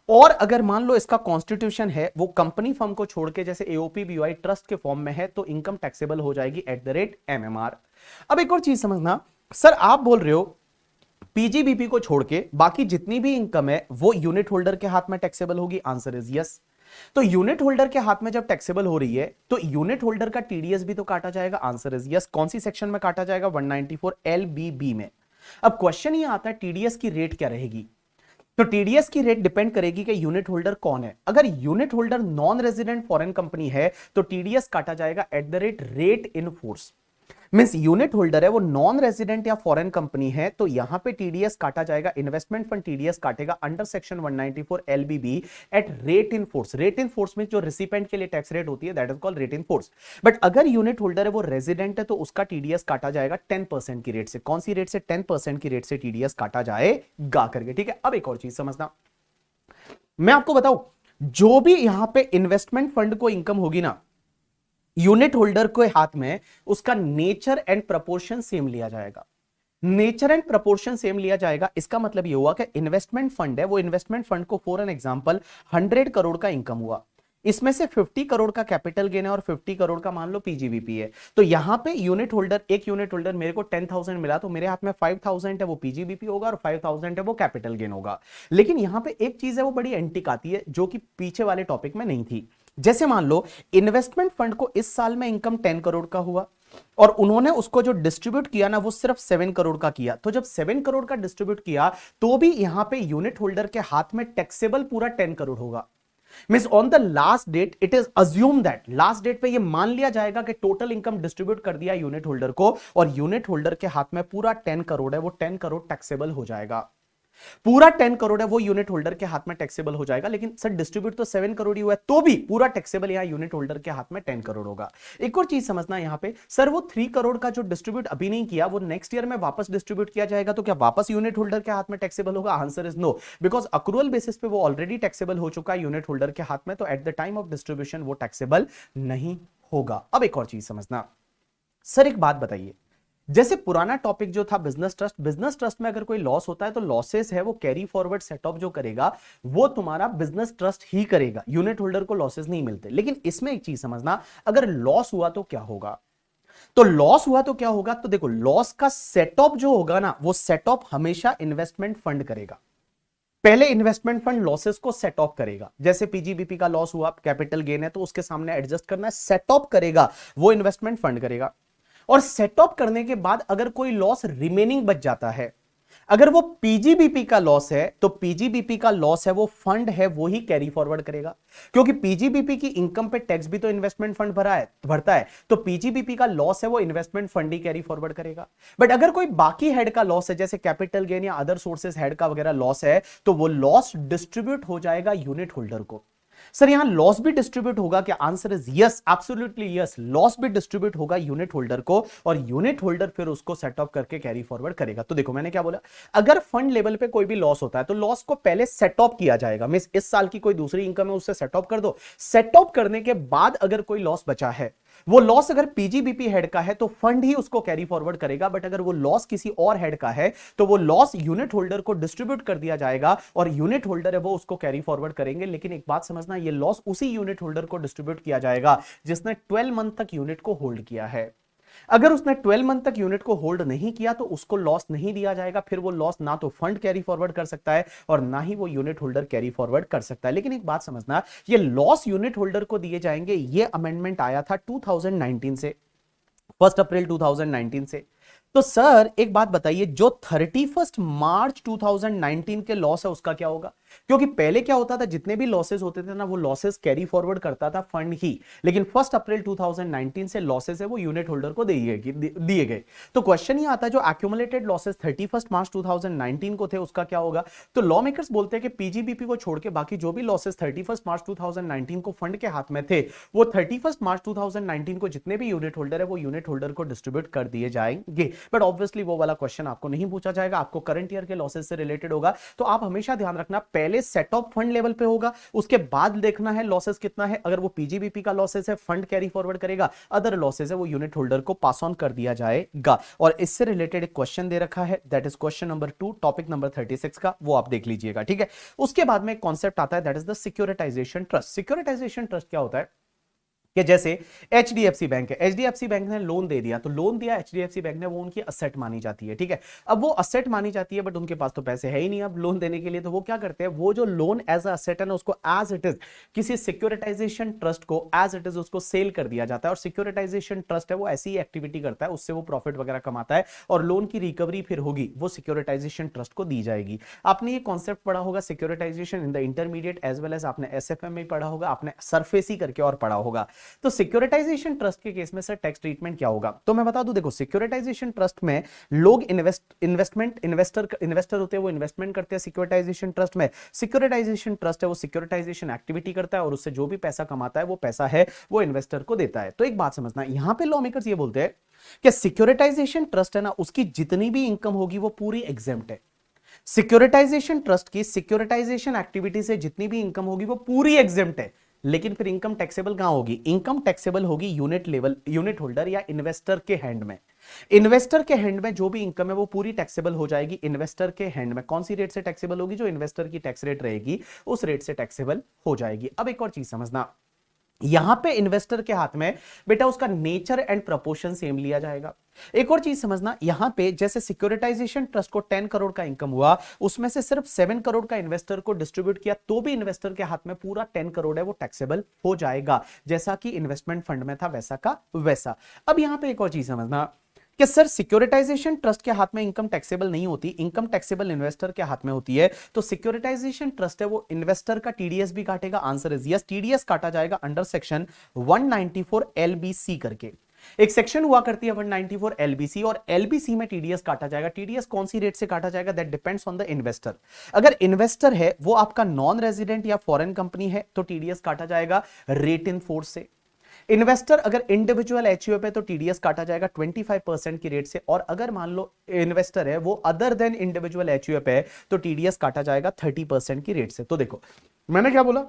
और अगर मान लो इसका कॉन्स्टिट्यूशन है वो कंपनी फर्म को छोड़ के, जैसे एओपी बीवाई ट्रस्ट के फॉर्म में है, तो इनकम टैक्सेबल हो जाएगी एट द रेट एमएमआर। अब एक और चीज समझना, सर आप बोल रहे हो पीजीबीपी को छोड़ के बाकी जितनी भी इनकम है वो यूनिट होल्डर के हाथ में टैक्सेबल होगी, आंसर इज यस। तो यूनिट होल्डर के हाथ में जब टैक्सेबल हो रही है, तो यूनिट होल्डर का टीडीएस भी तो काटा जाएगा, आंसर इज यस। कौन सी सेक्शन में काटा जाएगा, 194 LBB में। अब क्वेश्चन ये आता है टीडीएस की रेट क्या रहेगी? तो टीडीएस की रेट डिपेंड करेगी कि यूनिट होल्डर कौन है। अगर unit holder non resident foreign company है, तो टीडीएस काटा जाएगा eight the rate in force. Means unit holder है वो नॉन रेजिडेंट या फॉरेन कंपनी है, तो यहां पे टीडीएस काटा जाएगा, इन्वेस्टमेंट फंड टीडीएस काटेगा under section 194 LBB at rate in force. Rate in force में जो रिसिपेंट के लिए टैक्स रेट होती है, that is called rate in force. But अगर यूनिट होल्डर है वो रेजिडेंट है, तो उसका टीडीएस काटा जाएगा 10% की रेट से। कौन सी रेट से? 10% की रेट से टीडीएस काटा जाएगा करके, ठीक है। अब एक और चीज समझना, मैं आपको बताऊं, जो भी यहां पे इन्वेस्टमेंट फंड को इनकम होगी ना यूनिट होल्डर के हाथ में, उसका नेचर एंड प्रपोर्शन सेम लिया जाएगा। नेचर एंड प्रपोर्शन सेम लिया जाएगा, इसका मतलब यह हुआ कि इन्वेस्टमेंट फंड है वो, इन्वेस्टमेंट फंड को फॉर एन एग्जांपल 100 करोड़ का इनकम हुआ, इसमें से 50 करोड़ का कैपिटल गेन है और 50 करोड़ का मान लो पीजीबीपी है। तो यहां पे यूनिट होल्डर, एक यूनिट होल्डर, मेरे को 10,000 मिला, तो मेरे हाथ में 5,000 है वो पीजीबीपी होगा और 5,000 है वो कैपिटल गेन होगा। लेकिन यहां पे एक चीज है वो बड़ी एंटिक आती है, जो कि पीछे वाले टॉपिक में नहीं थी। जैसे मान लो इन्वेस्टमेंट फंड को इस साल में इनकम 10 करोड़ का हुआ, और उन्होंने उसको जो डिस्ट्रीब्यूट किया ना वो सिर्फ 7 करोड़ का किया। तो जब 7 करोड़ का डिस्ट्रीब्यूट किया तो भी यहां पे यूनिट होल्डर के हाथ में टैक्सेबल पूरा 10 करोड़ होगा। Means on the last date it is assume that, last date पे ये मान लिया जाएगा कि टोटल इनकम डिस्ट्रीब्यूट कर दिया यूनिट होल्डर को और यूनिट होल्डर के हाथ में पूरा 10 करोड़ है, वो 10 करोड़ टैक्सेबल हो जाएगा। पूरा 10 करोड़ है वो यूनिट होल्डर के हाथ में टैक्सेबल हो जाएगा। लेकिन सर डिस्ट्रीब्यूट तो 7 करोड़ ही हुआ है, तो भी पूरा टैक्सेबल यहां यूनिट होल्डर के हाथ में 10 करोड़ होगा। एक और चीज समझना यहां पे, सर वो 3 करोड़ का जो डिस्ट्रीब्यूट अभी नहीं किया वो नेक्स्ट ईयर में वापस डिस्ट्रीब्यूट किया जाएगा, तो क्या वापस यूनिट होल्डर के हाथ में टैक्सेबल होगा? Answer is no, because accrual basis पे वो ऑलरेडी टैक्सेबल हो चुका है यूनिट होल्डर के हाथ में, तो at the time of distribution वो टैक्सेबल नहीं होगा। अब एक और चीज समझना, सर एक बात बताइए, जैसे पुराना टॉपिक जो था बिजनेस ट्रस्ट, बिजनेस ट्रस्ट में अगर कोई लॉस होता है तो लॉसेस है वो कैरी फॉरवर्ड सेट ऑफ जो करेगा वो तुम्हारा बिजनेस ट्रस्ट ही करेगा, यूनिट होल्डर को लॉसेस नहीं मिलते। लेकिन इसमें एक चीज समझना, अगर लॉस हुआ तो क्या होगा? तो लॉस हुआ तो क्या होगा, तो देखो लॉस का सेट ऑफ जो होगा ना वो सेट ऑफ हमेशा इन्वेस्टमेंट फंड करेगा। पहले इन्वेस्टमेंट फंड लॉसेस को सेट ऑफ करेगा, जैसे पीजीबीपी का लॉस हुआ, कैपिटल गेन है तो उसके सामने एडजस्ट करना है, सेट ऑफ करेगा वो इन्वेस्टमेंट फंड करेगा। और सेट ऑफ करने के बाद अगर कोई लॉस रिमेनिंग बच जाता है, अगर वो पीजीबीपी का लॉस है तो पीजीबीपी का लॉस है वो फंड है वो ही कैरी फॉरवर्ड करेगा, क्योंकि पीजीबीपी की इनकम पे टैक्स भी तो इन्वेस्टमेंट फंड भरता है, तो पीजीबीपी का लॉस है वो इन्वेस्टमेंट फंड ही कैरी फॉरवर्ड करेगा। बट अगर कोई बाकी हेड का लॉस है, जैसे कैपिटल गेन या अदर सोर्सेस हेड का वगैरह लॉस है, तो वो लॉस डिस्ट्रीब्यूट हो जाएगा यूनिट होल्डर को। सर यहां लॉस भी डिस्ट्रीब्यूट होगा क्या? Answer is yes, absolutely yes, loss भी डिस्ट्रीब्यूट होगा यूनिट होल्डर को और यूनिट होल्डर फिर उसको सेट ऑफ करके कैरी फॉरवर्ड करेगा। तो देखो मैंने क्या बोला, अगर फंड लेवल पे कोई भी लॉस होता है तो लॉस को पहले सेट ऑफ किया जाएगा, मींस इस साल की कोई दूसरी इनकम है उससे सेट ऑफ कर दो, सेट ऑफ करने के बाद अगर कोई लॉस बचा है, वो लॉस अगर पीजीबीपी हेड का है तो फंड ही उसको कैरी फॉरवर्ड करेगा, बट अगर वो लॉस किसी और हेड का है तो वो लॉस यूनिट होल्डर को डिस्ट्रीब्यूट कर दिया जाएगा और यूनिट होल्डर है वो उसको कैरी फॉरवर्ड करेंगे। लेकिन एक बात समझना, ये लॉस उसी यूनिट होल्डर को डिस्ट्रीब्यूट किया जाएगा जिसने 12 मंथ तक यूनिट को होल्ड किया है। अगर उसने 12 मंथ तक यूनिट को होल्ड नहीं किया तो उसको लॉस नहीं दिया जाएगा, फिर वो लॉस ना तो फंड कैरी फॉरवर्ड कर सकता है और ना ही वो यूनिट होल्डर कैरी फॉरवर्ड कर सकता है। लेकिन एक बात समझना, ये लॉस यूनिट होल्डर को दिए जाएंगे, ये अमेंडमेंट आया था 2019 से, 1 अप्रैल 2019 से। तो सर एक बात बताइए, जो 31 मार्च 2019 के लॉस है उसका क्या होगा? क्योंकि पहले क्या होता था, जितने भी लॉसेस होते थे ना वो लॉसेस कैरी फॉरवर्ड करता था फंड ही, लेकिन 1 अप्रैल 2019 से लॉसेस है वो यूनिट होल्डर को दिए गए। तो क्वेश्चन ये आता है, जो एक्यूमुलेटेड लॉसेस 31 मार्च 2019 को थे उसका क्या होगा? तो लॉ मेकर्स बोलते हैं कि पीजीबीपी को छोड़ के बाकी जो भी लॉसेस 31 मार्च 2019 को फंड के हाथ में थे वो 31 मार्च 2019 को जितने भी यूनिट होल्डर है वो यूनिट होल्डर को डिस्ट्रीब्यूट कर दिए जाएंगे। बट ऑब्वियसली वो वाला क्वेश्चन आपको नहीं पूछा जाएगा, आपको करंट ईयर के लॉसेस से रिलेटेड होगा। तो आप हमेशा ध्यान रखना, पहले सेट ऑफ फंड लेवल पे होगा, उसके बाद देखना है लॉसेस कितना है। अगर वो पीजीबीपी का लॉसेस है फंड कैरी फॉरवर्ड करेगा, अदर लॉसेस है वो यूनिट होल्डर को पास ऑन कर दिया जाएगा। और इससे रिलेटेड एक क्वेश्चन दे रखा है, that is question number 2 topic number 36 का, वो आप देख लीजिएगा, ठीक है। उसके बाद में एक कॉन्सेप्ट आता है, that is the securitisation trust. Securitisation trust क्या होता है कि जैसे एचडीएफसी बैंक है, एचडीएफसी बैंक ने लोन दे दिया, तो लोन दिया एचडीएफसी बैंक ने, वो उनकी असेट मानी जाती है, ठीक है। अब वो असेट मानी जाती है बट उनके पास तो पैसे है ही नहीं अब लोन देने के लिए, तो वो क्या करते हैं, वो जो लोन एज असेट है ना उसको एज इट इज किसी सिक्योरिटाइजेशन ट्रस्ट को एज इट इज उसको सेल कर दिया जाता है। और सिक्योरिटाइजेशन ट्रस्ट है वो ऐसी एक्टिविटी करता है, उससे वो प्रॉफिट वगैरह कमाता है और लोन की रिकवरी फिर होगी वो सिक्योरिटाइजेशन ट्रस्ट को दी जाएगी। आपने ये कॉन्सेप्ट पढ़ा होगा securitisation in the intermediate as well as आपने एसएफएम में पढ़ा होगा, आपने सरफेस ही करके और पढ़ा होगा। तो सिक्योरिटाइजेशन ट्रस्ट के केस में सर टैक्स ट्रीटमेंट क्या होगा, तो मैं बता दूं, देखो सिक्योरिटाइजेशन ट्रस्ट में लोग इन्वेस्टर होते हैं, वो इन्वेस्टमेंट करते हैं सिक्योरिटाइजेशन ट्रस्ट में। सिक्योरिटाइजेशन ट्रस्ट है वो सिक्योरिटाइजेशन एक्टिविटी करता है और उससे जो भी पैसा कमाता है वो पैसा है वो इन्वेस्टर को देता है। तो एक बात समझना, यहां पे लॉ मेकर्स ये बोलते हैं कि सिक्योरिटाइजेशन ट्रस्ट है ना उसकी जितनी भी इनकम होगी वो पूरी एग्जेम्प्ट है। सिक्योरिटाइजेशन ट्रस्ट की सिक्योरिटाइजेशन एक्टिविटी से जितनी भी इनकम होगी वो पूरी एग्जेम्प्ट है, लेकिन फिर इनकम टैक्सेबल कहां होगी? इनकम टैक्सेबल होगी यूनिट होल्डर या इन्वेस्टर के हैंड में। इन्वेस्टर के हैंड में जो भी इनकम है वो पूरी टैक्सेबल हो जाएगी इन्वेस्टर के हैंड में। कौन सी रेट से टैक्सेबल होगी? जो इन्वेस्टर की टैक्स रेट रहेगी उस रेट से टैक्सेबल हो जाएगी। अब एक और चीज समझना, यहां पे इन्वेस्टर के हाथ में बेटा उसका नेचर एंड प्रपोर्शन सेम लिया जाएगा। एक और चीज समझना, यहां पे जैसे सिक्योरिटाइजेशन ट्रस्ट को 10 करोड़ का इनकम हुआ, उसमें से सिर्फ 7 करोड़ का इन्वेस्टर को डिस्ट्रीब्यूट किया, तो भी इन्वेस्टर के हाथ में पूरा 10 करोड़ है वो टैक्सेबल हो जाएगा, जैसा कि इन्वेस्टमेंट फंड में था वैसा का वैसा। अब यहां पे एक और चीज समझना कि सर सिक्योरिटाइजेशन ट्रस्ट के हाथ में इनकम टैक्सेबल नहीं होती, इनकम टैक्सेबल इन्वेस्टर के हाथ में होती है, तो सिक्योरिटाइजेशन ट्रस्ट है वो इन्वेस्टर का टीडीएस भी काटेगा। आंसर इज यस, टीडीएस काटा जाएगा अंडर सेक्शन 194 एलबीसी करके। एक सेक्शन हुआ करती है 194 एलबीसी, और एलबीसी में टीडीएस काटा जाएगा। टीडीएस कौन सी रेट से काटा जाएगा, that depends on the investor. अगर इन्वेस्टर है वो आपका नॉन रेजिडेंट या फॉरेन कंपनी है तो टीडीएस काटा जाएगा रेट इन फोर्स से। इन्वेस्टर अगर इंडिविजुअल एचयूए पे तो टीडीएस काटा जाएगा 25% की रेट से, और अगर मान लो इन्वेस्टर है वो अदर देन इंडिविजुअल एचयूए पे तो टीडीएस काटा जाएगा 30% की रेट से। तो देखो मैंने क्या बोला,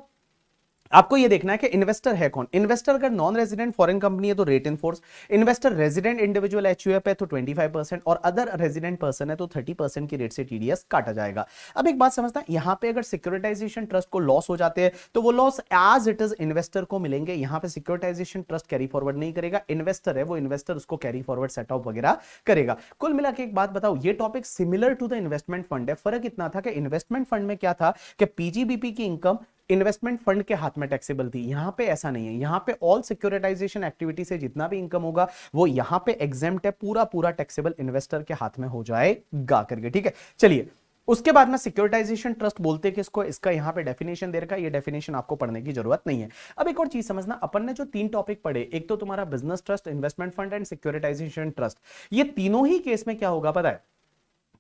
आपको यह देखना है कि इन्वेस्टर है कौन। इन्वेस्टर अगर नॉन रेजिडेंट फॉरेन कंपनी है तो rate in force, investor resident individual HUF है तो 25%, और अदर रेजिडेंट पर्सन है तो 30% की रेट से टीडीएस काटा जाएगा। अब एक बात समझना, यहां पे अगर सिक्योरिटाइजेशन ट्रस्ट को लॉस हो जाते हैं तो वो loss as it is investor को मिलेंगे। यहां पे सिक्योरिटाइजेशन ट्रस्ट कैरी फॉरवर्ड नहीं करेगा, इन्वेस्टर है वो इन्वेस्टर उसको कैरी फॉरवर्ड सेटअप वगैरह करेगा। कुल मिला के एक बात बताओ, ये topic similar to the investment fund है। फर्क इतना था कि इन्वेस्टमेंट फंड में क्या था कि पीजीबीपी की इनकम इन्वेस्टमेंट फंड के हाथ में टैक्सेबल थी, यहां पे ऐसा नहीं है। यहां पे ऑल सिक्योरिटाइजेशन एक्टिविटी से जितना भी इनकम होगा वो यहां पे एग्जेम्प्ट है, पूरा पूरा टैक्सेबल इन्वेस्टर के हाथ में हो जाएगा करके। ठीक है, चलिए उसके बाद में सिक्योरिटाइजेशन ट्रस्ट बोलते हैं किसको, इसका यहां पे डेफिनेशन दे रखा है, ये डेफिनेशन आपको पढ़ने की जरूरत नहीं है। अब एक और चीज समझना, अपन ने जो 3 टॉपिक पढ़े, एक तो तुम्हारा business trust, investment fund and securitisation trust, ये तीनों ही केस में क्या होगा पता है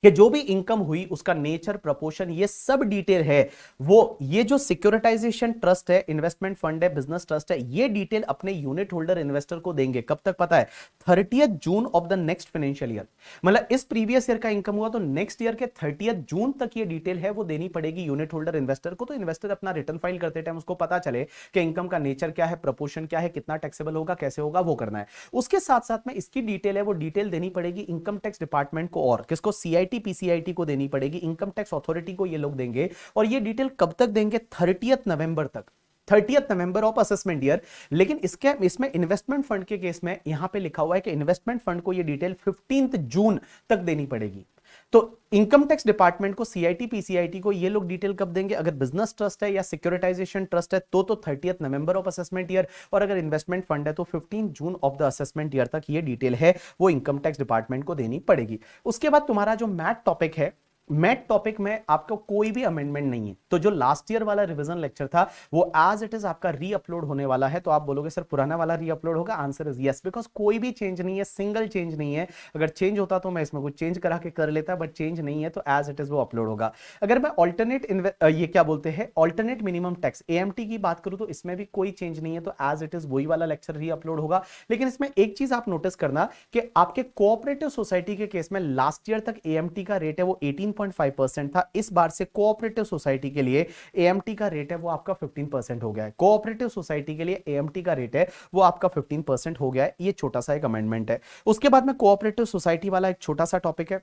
कि जो भी इनकम हुई उसका नेचर, प्रपोर्शन, ये सब डिटेल है वो, ये जो सिक्योरिटाइजेशन ट्रस्ट है, इन्वेस्टमेंट फंड है, बिजनेस ट्रस्ट है, ये डिटेल अपने यूनिट होल्डर इन्वेस्टर को देंगे। कब तक पता है, 30th June of the next financial year. मतलब इस प्रीवियस ईयर का इनकम हुआ तो नेक्स्ट ईयर के 30th जून तक ये डिटेल है वो देनी पड़ेगी यूनिट होल्डर इन्वेस्टर को। तो इन्वेस्टर अपना रिटर्न फाइल करते टाइम उसको पता चले कि इनकम का नेचर क्या है, प्रपोर्शन क्या है, कितना टैक्सेबल होगा, कैसे होगा, वो करना है। उसके साथ साथ में इसकी डिटेल है वो डिटेल देनी पड़ेगी इनकम टैक्स डिपार्टमेंट को, और किसको, सीआईटी पीसीआईटी को देनी पड़ेगी, इनकम टैक्स अथॉरिटी को ये लोग देंगे। और ये डिटेल कब तक देंगे, 30th नवंबर तक, 30th November of assessment year. लेकिन इसमें इन्वेस्टमेंट फंड के केस में यहां पे लिखा हुआ है कि इन्वेस्टमेंट फंड को ये डिटेल 15th जून तक देनी पड़ेगी। तो इनकम टैक्स डिपार्टमेंट को, सीआईटी पीसीआईटी को ये लोग डिटेल कब देंगे, अगर बिजनेस ट्रस्ट है या सिक्योरिटाइजेशन ट्रस्ट है तो 30th November of assessment year, और अगर इन्वेस्टमेंट फंड है तो 15 June of the assessment year तक ये डिटेल है वो इनकम टैक्स डिपार्टमेंट को देनी पड़ेगी। उसके बाद तुम्हारा जो मैथ टॉपिक है, मैथ टॉपिक में आपका कोई भी अमेंडमेंट नहीं है। तो जो लास्ट ईयर वाला रिवीजन लेक्चर था वो एज इट इज आपका री अपलोड होने वाला है। तो आप बोलोगे सर पुराना वाला री अपलोड होगा, आंसर इज यस, बिकॉज कोई भी चेंज नहीं है, सिंगल चेंज नहीं है। अगर चेंज होता तो मैं इसमें कुछ चेंज करा के कर लेता, बट चेंज नहीं है तो एज इट इज वो अपलोड होगा। अगर मैं ऑल्टरनेट ये क्या बोलते हैं, ऑल्टरनेट मिनिमम टैक्स एएमटी की बात करूं तो इसमें भी कोई चेंज नहीं है, तो एज इट इज वही वाला लेक्चर री अपलोड होगा। लेकिन इसमें एक चीज आप नोटिस करना कि आपके कोऑपरेटिव सोसाइटी के केस में लास्ट ईयर तक एएमटी का रेट है वो 18.5% था। इस बार से कोऑपरेटिव सोसाइटी के लिए एएमटी का रेट है वो आपका 15% हो गया है। कोऑपरेटिव सोसाइटी के लिए एएमटी का रेट है वो आपका 15% हो गया है। ये छोटा सा एक अमेंडमेंट है। उसके बाद में कोऑपरेटिव सोसाइटी वाला एक छोटा सा टॉपिक है,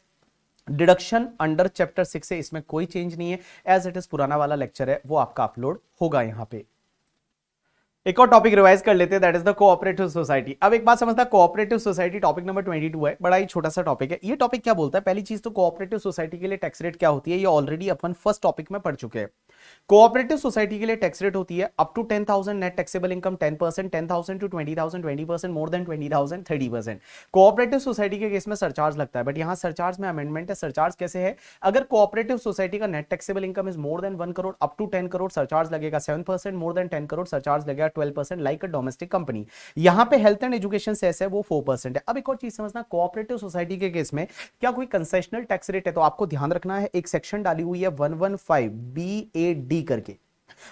डिडक्शन अंडर चैप्टर 6 से, इसमें कोई चेंज नहीं है, एज इट इज पुराना वाला लेक्चर है वो आपका अपलोड होगा यहां पे। एक और टॉपिक रिवाइज कर लेते हैं, that is the cooperative society. अब एक बात समझता, कोऑपरेटिव सोसाइटी टॉपिक नंबर 22 है, बड़ा ही छोटा सा टॉपिक है। ये टॉपिक क्या बोलता है, पहली चीज तो कोऑपरेटिव सोसाइटी के लिए टैक्स रेट क्या होती है, ये ऑलरेडी अपन फर्स्ट टॉपिक में पढ़ चुके हैं। कोऑपरेटिव सोसाइटी के लिए टैक्स रेट होती है up to 10,000 net taxable income 10%, 10,000 to 20,000 20%, more than 20,000 30%। Cooperative society के केस में सरचार्ज लगता है, बट यहां सरचार्ज में अमेंडमेंट है। सरचार्ज कैसे है, अगर कोऑपरेटिव सोसाइटी का net taxable income is more than 1 crore up to 10 crore surcharge लगेगा 7%, मोर देन 10 करोड़ सरचार्ज लगेगा 12%, लाइक अ डोमेस्टिक कंपनी। यहां पे हेल्थ एंड एजुकेशन सेस है वो 4% है। अब एक और चीज समझना, कोऑपरेटिव सोसाइटी के केस में क्या कोई कंसेशनल टैक्स रेट है, तो आपको ध्यान रखना है, एक सेक्शन डाली हुई है 115 BAD करके,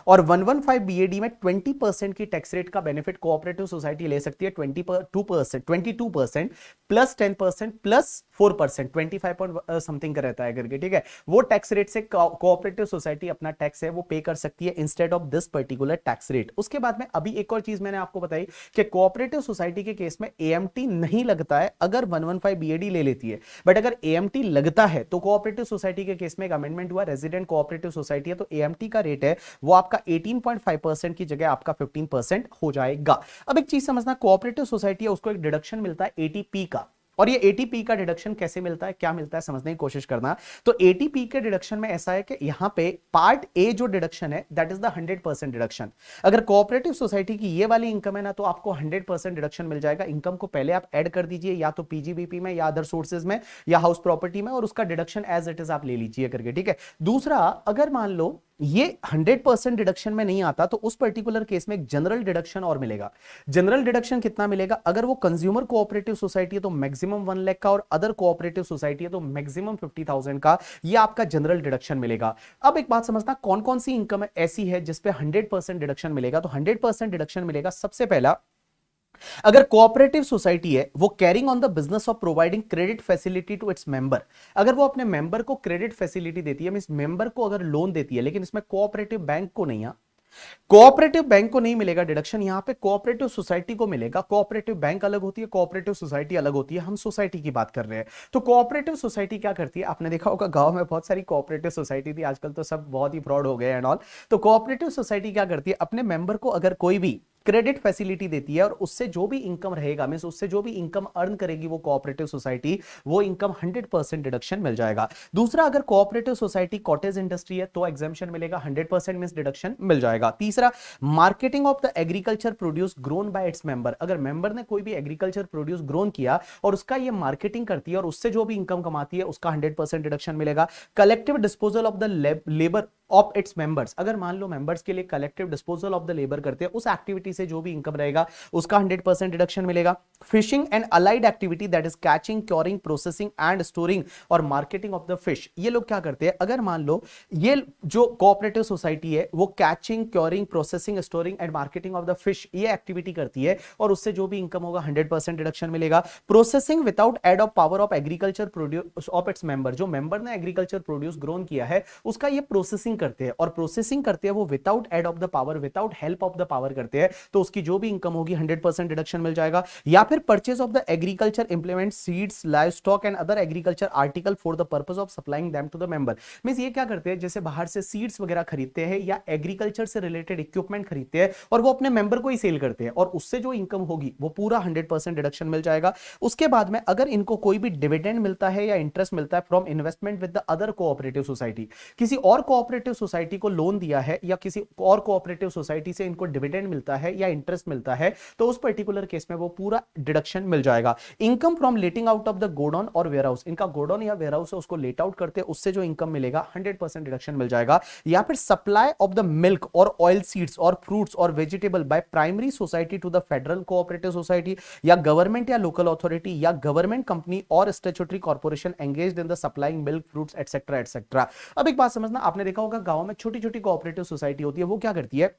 और 115 BAD में 20% की टैक्स रेट का बेनिफिट कोऑपरेटिव सोसाइटी ले सकती है, 22% प्लस 10% प्लस 4%, 25 पॉइंट समथिंग का रहता है करके, ठीक है। वो टैक्स रेट से कोऑपरेटिव सोसाइटी अपना टैक्स है वो पे कर सकती है instead of this particular tax rate. उसके बाद में अभी एक और चीज मैंने आपको बताई कि कोऑपरेटिव सोसाइटी के केस में एएमटी नहीं लगता है अगर 115 BAD ले लेती है, बट अगर एएमटी लगता है तो कोऑपरेटिव सोसाइटी के केस में एक अमेंडमेंट हुआ, रेजिडेंट कोऑपरेटिव सोसाइटी है तो एएमटी का रेट है वो आपका 18.5% की जगह आपका 15% हो जाएगा। अब एक चीज समझना, कोऑपरेटिव सोसाइटी है उसको एक डिडक्शन मिलता है एटीपी का, और ये एटीपी का डिडक्शन कैसे मिलता है, क्या मिलता है, समझने की कोशिश करना। तो एटीपी के डिडक्शन में ऐसा है कि यहां पे पार्ट ए जो डिडक्शन है दैट इज द 100% डिडक्शन। अगर कोऑपरेटिव सोसाइटी की ये वाली इनकम है ना तो आपको 100% डिडक्शन मिल जाएगा। इनकम को पहले आप ऐड कर दीजिए या तो पीजीबीपी में या अदर सोर्सेज में या हाउस प्रॉपर्टी में, और उसका डिडक्शन एज इट इज आप ले लीजिए करके, ठीक है। दूसरा, अगर मान लो ये 100% डिडक्शन में नहीं आता तो उस पर्टिकुलर केस में एक जनरल डिडक्शन और मिलेगा। जनरल डिडक्शन कितना मिलेगा, अगर वो कंज्यूमर कोऑपरेटिव सोसाइटी है तो मैक्सिमम 1 लाख का, और अदर कोऑपरेटिव सोसाइटी है तो मैक्सिमम 50,000 का, ये आपका जनरल डिडक्शन मिलेगा। अब एक बात समझना, कौन कौन सी इनकम ऐसी है जिसपे 100% डिडक्शन मिलेगा। तो 100% डिडक्शन मिलेगा सबसे पहला, अगर कोऑपरेटिव सोसाइटी है वो carrying on the business of providing credit facility to its member, अगर वो अपने मेंबर को क्रेडिट फैसिलिटी देती है, मींस मेंबर को अगर लोन देती है, लेकिन इसमें कोऑपरेटिव बैंक को नहीं है, कोऑपरेटिव बैंक को नहीं मिलेगा डिडक्शन, यहां पे कोऑपरेटिव सोसाइटी को मिलेगा। कोऑपरेटिव बैंक अलग होती है, कोऑपरेटिव सोसाइटी अलग होती है, हम सोसाइटी की बात कर रहे हैं। तो कोऑपरेटिव सोसाइटी क्या करती है, आपने देखा होगा गांव में बहुत सारी कोऑपरेटिव सोसाइटी थी, आजकल तो सब बहुत ही फ्रॉड हो गए एंड ऑल। तो कोऑपरेटिव सोसाइटी क्या करती है, अपने मेंबर को अगर कोई भी क्रेडिट फैसिलिटी देती है और उससे जो भी इनकम रहेगा, मींस उससे जो भी इनकम अर्न करेगी वो कोऑपरेटिव सोसाइटी, वो इनकम 100% डिडक्शन मिल जाएगा। दूसरा, अगर कोऑपरेटिव सोसाइटी कॉटेज इंडस्ट्री है तो एग्जाम्पशन मिलेगा, 100% मींस डिडक्शन मिल जाएगा। तीसरा, marketing of the agriculture produce grown by it's member, अगर मेंबर ने कोई भी एग्रीकल्चर प्रोड्यूस ग्रोन किया और उसका ये मार्केटिंग करती है और उससे जो भी इनकम कमाती है उसका 100% डिडक्शन मिलेगा। Collective disposal of the labour of its members, अगर मान लो मेंबर्स के लिए collective disposal of the labour करते हैं, उस एक्टिविटी से जो भी इनकम रहेगा उसका 100% डिडक्शन मिलेगा। Fishing and allied activity that is catching, curing, processing and storing और मार्केटिंग ऑफ द फिश, ये लोग क्या करते हैं, अगर मान लो ये जो कोऑपरेटिव सोसाइटी है वो catching, curing, processing, storing and marketing of the fish ये एक्टिविटी करती है और उससे जो भी इनकम होगा 100% डिडक्शन मिलेगा। Processing without aid of power of agriculture produce of its member, जो मेंबर ने एग्रीकल्चर प्रोड्यूस ग्रोन किया है उसका ये प्रोसेसिंग करते हैं, और प्रोसेसिंग करते हैं वो without aid of the power, without help of the power करते हैं, तो उसकी जो भी इनकम होगी 100% डिडक्शन मिल जाएगा। या फिर purchase of the agriculture implement, seeds, livestock and other agriculture article for the purpose of supplying them to the member, means ये क्या करते हैं, जैसे बाहर से सीड्स वगैरह खरीदते हैं या एग्रीकल्चर से रिलेटेड इक्विपमेंट खरीदते हैं और वो अपने मेंबर को ही सेल करते हैं, और उससे जो इनकम होगी वो पूरा 100% डिडक्शन मिल जाएगा। उसके बाद में अगर इनको कोई भी डिविडेंड मिलता है या इंटरेस्ट मिलता है from investment with the other cooperative society, किसी और कोऑपरेटिव सोसाइटी को लोन दिया है या किसी और कोऑपरेटिव सोसाइटी से इनको डिविडेंड मिलता है या इंटरेस्ट मिलता है, तो उस पर्टिकुलर केस में वो पूरा डिडक्शन मिल जाएगा। Income from letting out of the godown और वेयरहाउस, इनका गोडाउन या वेयरहाउस है उसको लेट आउट करते हैं, उससे जो इनकम मिलेगा 100% डिडक्शन मिल जाएगा। या फिर सप्लाई ऑफ द मिल्क और ऑयल सीड्स और फ्रूट्स और vegetable by primary society to the federal cooperative society या गवर्नमेंट या लोकल अथॉरिटी या गवर्नमेंट कंपनी और statutory corporation engaged in the supplying milk, fruits etcetera etcetera. अब एक बात समझना, आपने देखा होगा गांव में छोटी छोटी कोऑपरेटिव सोसाइटी होती है, वो क्या करती है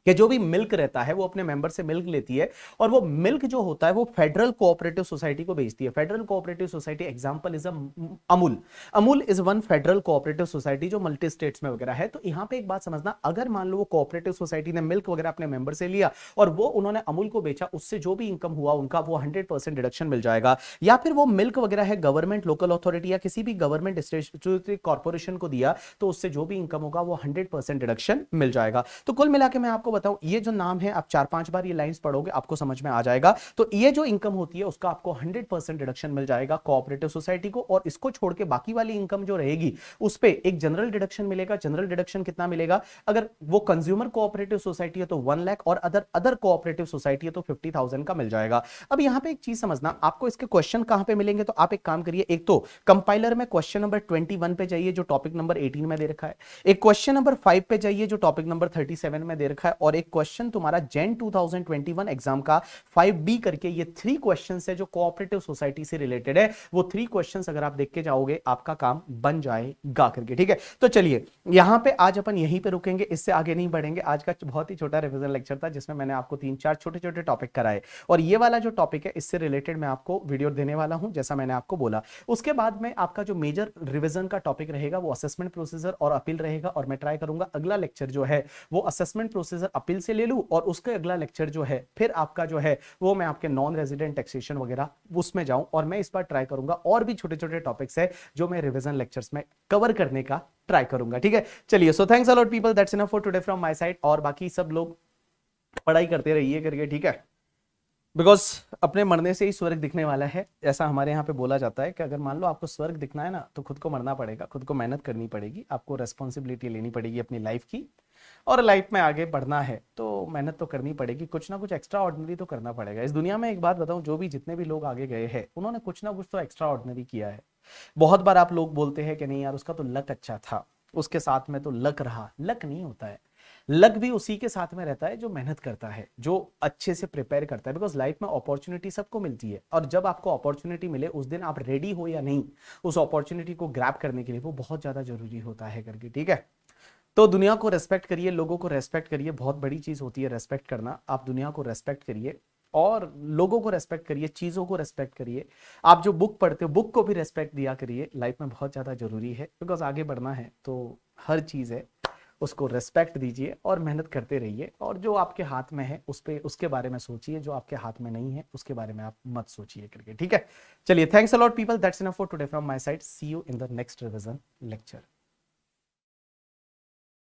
कि जो भी मिल्क रहता है वो अपने मेंबर से मिल्क लेती है और वो मिल्क जो होता है वो फेडरल कोऑपरेटिव सोसाइटी को बेचती है। Federal cooperative society example is Amul, Amul is one federal cooperative society जो मल्टी स्टेट्स में वगैरह है। तो यहां पे एक बात समझना, अगर मान लो वो कोऑपरेटिव सोसाइटी ने मिल्क वगैरह अपने मेंबर से लिया और वो उन्होंने अमूल को बेचा, उससे जो भी इनकम हुआ उनका वो 100% डिडक्शन मिल जाएगा। या फिर वो मिल्क वगैरह है गवर्नमेंट, लोकल अथॉरिटी या किसी भी गवर्नमेंट स्टैट्यूटरी कॉर्पोरेशन को दिया, तो उससे जो भी इनकम होगा वो 100% डिडक्शन मिल जाएगा। तो कुल मिला के मैं आपको बताऊं, ये जो नाम है आप 4-5 बार ये लाइंस पढ़ोगे आपको समझ में आ जाएगा। तो ये जो इनकम होती है उसका आपको 100% डिडक्शन मिल जाएगा कोऑपरेटिव सोसाइटी को, और इसको छोड़ के बाकी वाली इनकम जो रहेगी उस पे एक जनरल डिडक्शन मिलेगा। जनरल डिडक्शन कितना मिलेगा, अगर वो कंज्यूमर कोऑपरेटिव सोसाइटी है तो 1 लाख और अदर कोऑपरेटिव सोसाइटी है तो 50,000 का मिल जाएगा। अब यहां पे एक चीज समझना, आपको इसके क्वेश्चन कहां पे मिलेंगे, तो आप एक काम करिए, एक तो कंपाइलर में क्वेश्चन नंबर 21 पे जाइए जो टॉपिक नंबर 18 में दे रखा है, एक क्वेश्चन नंबर 5 पे जाइए जो टॉपिक नंबर 37 में दे रखा है, और एक क्वेश्चन तुम्हारा जेन 2021 एग्जाम का 5B करके, ये 3 क्वेश्चंस है जो कोऑपरेटिव सोसाइटी से रिलेटेड है। वो 3 क्वेश्चंस अगर आप देख के जाओगे आपका काम बन जाएगा करके, ठीक है। तो चलिए यहां पे आज अपन यहीं पे रुकेंगे, इससे आगे नहीं बढ़ेंगे। आज का बहुत ही छोटा रिवीजन लेक्चर था जिसमें मैंने आपको 3-4 छोटे छोटे टॉपिक कराए, और ये वाला जो टॉपिक है इससे रिलेटेड मैं आपको वीडियो देने वाला हूं जैसा मैंने आपको बोला। उसके बाद में आपका जो मेजर रिवीजन का टॉपिक रहेगा वो असेसमेंट प्रोसीजर और अपील रहेगा, और मैं ट्राई करूंगा अगला लेक्चर जो है वो असेसमेंट प्रोसीजर अपील से ले लूं, और उसका अगला लेक्चर जो है फिर आपका जो है वो मैं आपके नॉन रेजिडेंट टैक्सेशन वगैरह उसमें जाऊं, और मैं इस बार ट्राई करूंगा और भी छोटे छोटे टॉपिक्स है जो मैं रिवीजन लेक्चर्स में कवर करने का ट्राई करूंगा, ठीक है। चलिए, so thanks a lot people, that's enough for today from my side, और बाकी सब लोग पढ़ाई करते रहिए करके, ठीक है। बिकॉज अपने मरने से ही स्वर्ग दिखने वाला है, ऐसा हमारे यहाँ पे बोला जाता है कि अगर मान लो आपको स्वर्ग दिखना है ना, तो खुद को मरना पड़ेगा, खुद को मेहनत करनी पड़ेगी, आपको रेस्पॉन्सिबिलिटी लेनी पड़ेगी अपनी लाइफ की, और लाइफ में आगे बढ़ना है तो मेहनत तो करनी पड़ेगी, कुछ ना कुछ एक्स्ट्रा ऑर्डिनरी तो करना पड़ेगा। इस दुनिया में एक बात बताऊं, जो भी जितने भी लोग आगे गए हैं उन्होंने कुछ ना कुछ तो एक्स्ट्रा ऑर्डिनरी किया है। बहुत बार आप लोग बोलते हैं कि नहीं यार उसका तो लक अच्छा था, उसके साथ में तो लक रहा, लक नहीं होता है। लक भी उसी के साथ में रहता है जो मेहनत करता है, जो अच्छे से प्रिपेयर करता है। बिकॉज लाइफ में अपॉर्चुनिटी सबको मिलती है, और जब आपको अपॉर्चुनिटी मिले उस दिन आप रेडी हो या नहीं उस अपॉर्चुनिटी को ग्रैब करने के लिए, वो बहुत ज्यादा जरूरी होता है करके, ठीक है। तो दुनिया को रेस्पेक्ट करिए, लोगों को रेस्पेक्ट करिए, बहुत बड़ी चीज होती है रेस्पेक्ट करना। आप दुनिया को रेस्पेक्ट करिए और लोगों को रेस्पेक्ट करिए, चीजों को रेस्पेक्ट करिए। आप जो बुक पढ़ते हो बुक को भी रेस्पेक्ट दिया करिए, लाइफ में बहुत ज्यादा जरूरी है। बिकॉज आगे बढ़ना है तो हर चीज है उसको रेस्पेक्ट दीजिए और मेहनत करते रहिए, और जो आपके हाथ में है उस पे उसके बारे में सोचिए, जो आपके हाथ में नहीं है उसके बारे में आप मत सोचिए करके, ठीक है। चलिए, thanks a lot people, that's enough for today from my side, see you in the next revision lecture.